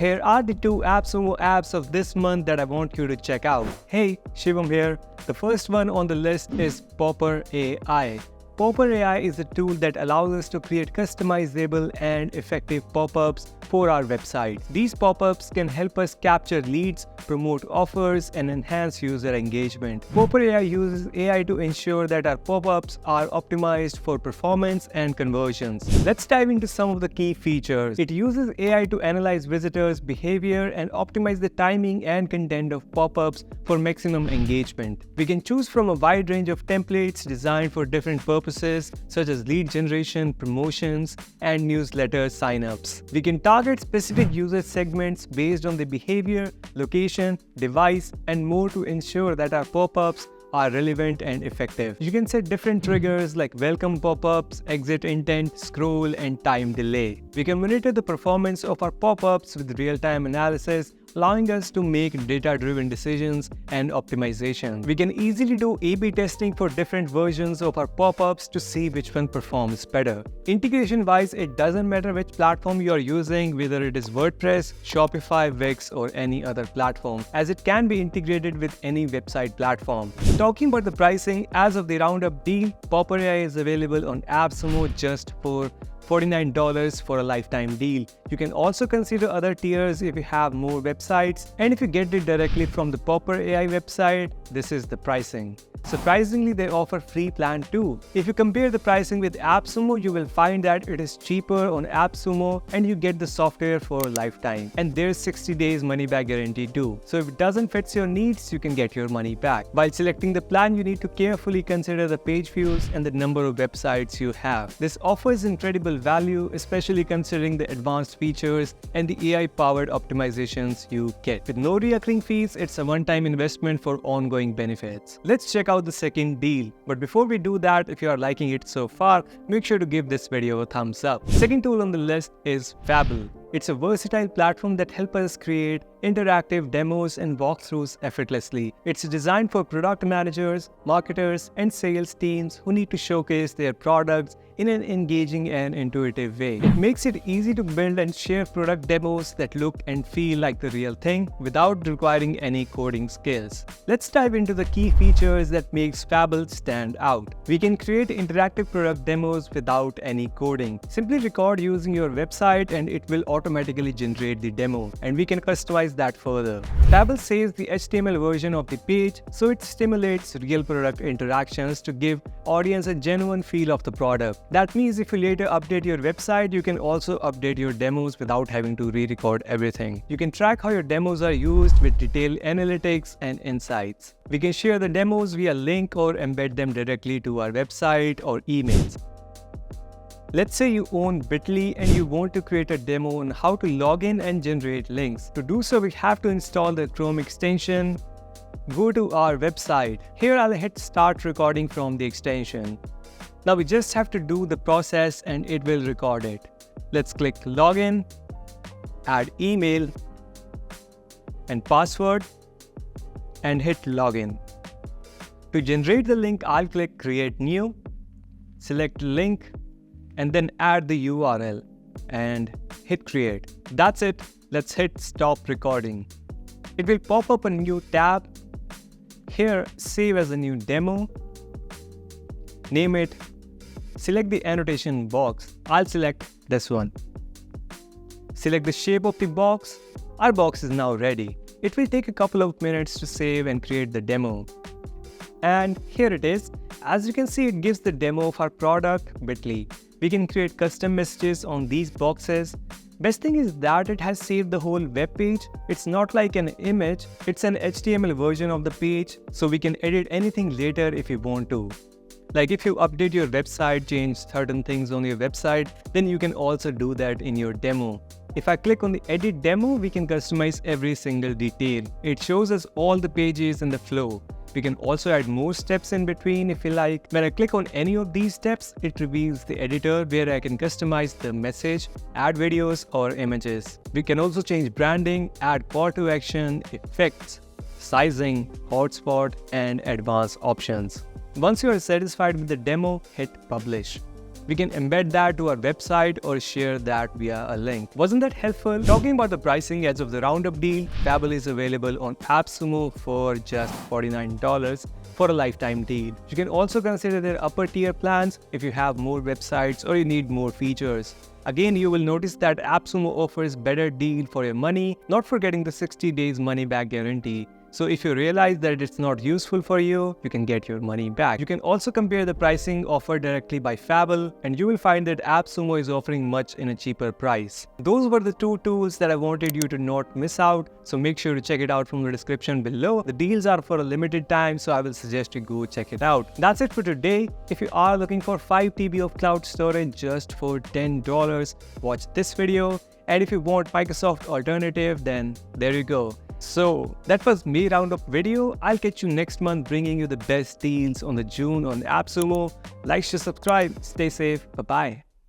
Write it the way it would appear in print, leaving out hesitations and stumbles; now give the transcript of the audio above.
Here are the 2 Appsumo apps of this month that I want you to check out. Hey, Shivam here. The first one on the list is Poper.Ai. Poper.Ai is a tool that allows us to create customizable and effective pop-ups for our website. These pop-ups can help us capture leads, promote offers, and enhance user engagement. Poper.Ai uses AI to ensure that our pop-ups are optimized for performance and conversions. Let's dive into some of the key features. It uses AI to analyze visitors' behavior and optimize the timing and content of pop-ups for maximum engagement. We can choose from a wide range of templates designed for different purposes such as lead generation, promotions, and newsletter signups. We can target specific user segments based on the behavior, location, device, and more to ensure that our pop-ups are relevant and effective. You can set different triggers like welcome pop-ups, exit intent, scroll, and time delay. We can monitor the performance of our pop-ups with real-time analysis, allowing us to make data-driven decisions and optimization. We can easily do A/B testing for different versions of our pop-ups to see which one performs better. Integration-wise, it doesn't matter which platform you are using, whether it is WordPress, Shopify, Wix, or any other platform, as it can be integrated with any website platform. Talking about the pricing, as of the roundup deal, Poper.Ai is available on Appsumo just for $49 for a lifetime deal. You can also consider other tiers if you have more websites, and if you get it directly from the Poper.Ai website, this is the pricing. Surprisingly, they offer free plan too. If you compare the pricing with Appsumo, you will find that it is cheaper on Appsumo and you get the software for a lifetime. And there's 60 days money back guarantee too. So if it doesn't fit your needs, you can get your money back. While selecting the plan, you need to carefully consider the page views and the number of websites you have. This offers incredible value, especially considering the advanced features and the AI-powered optimizations you get. With no recurring fees, it's a one-time investment for ongoing benefits. Let's check out the second deal. But before we do that, if you are liking it so far, make sure to give this video a thumbs up. Second tool on the list is Fable. It's a versatile platform that helps us create interactive demos and walkthroughs effortlessly. It's designed for product managers, marketers, and sales teams who need to showcase their products in an engaging and intuitive way. It makes it easy to build and share product demos that look and feel like the real thing without requiring any coding skills. Let's dive into the key features that makes Fable stand out. We can create interactive product demos without any coding. Simply record using your website and it will automatically generate the demo, and we can customize that further. Fable saves the HTML version of the page, so it stimulates real product interactions to give audience a genuine feel of the product. That means if you later update your website, you can also update your demos without having to re-record everything. You can track how your demos are used with detailed analytics and insights. We can share the demos via link or embed them directly to our website or emails. Let's say you own Bitly and you want to create a demo on how to log in and generate links. To do so, we have to install the Chrome extension. Go to our website. Here I'll hit start recording from the extension. Now we just have to do the process and it will record it. Let's click login, add email and password, and hit login. To generate the link, I'll click create new, select link, and then add the URL and hit create. That's it. Let's hit stop recording. It will pop up a new tab. Here, save as a new demo. Name it. Select the annotation box. I'll select this one. Select the shape of the box. Our box is now ready. It will take a couple of minutes to save and create the demo. And here it is. As you can see, it gives the demo of our product, Bitly. We can create custom messages on these boxes. Best thing is that it has saved the whole web page. It's not like an image, it's an HTML version of the page, so we can edit anything later if we want to. Like if you update your website, change certain things on your website, then you can also do that in your demo. If I click on the edit demo, we can customize every single detail. It shows us all the pages and the flow. We can also add more steps in between if you like. When I click on any of these steps, it reveals the editor where I can customize the message, add videos or images. We can also change branding, add call to action, effects, sizing, hotspot, and advanced options. Once you are satisfied with the demo, hit publish. we can embed that to our website or share that via a link. Wasn't that helpful? Talking about the pricing as of the roundup deal, Fable is available on Appsumo for just $49 for a lifetime deal. You can also consider their upper tier plans if you have more websites or you need more features. Again, you will notice that Appsumo offers better deal for your money, not for getting the 60 days money back guarantee. So if you realize that it's not useful for you, you can get your money back. You can also compare the pricing offered directly by Fable, and you will find that Appsumo is offering much in a cheaper price. Those were the two tools that I wanted you to not miss out, so make sure to check it out from the description below. The deals are for a limited time, so I will suggest you go check it out. That's it for today. If you are looking for 5 TB of cloud storage just for $10, watch this video. And if you want Microsoft alternative, then there you go. So that was May roundup video. I'll catch you next month bringing you the best deals on the June on Appsumo. Like, share, subscribe. Stay safe. Bye-bye.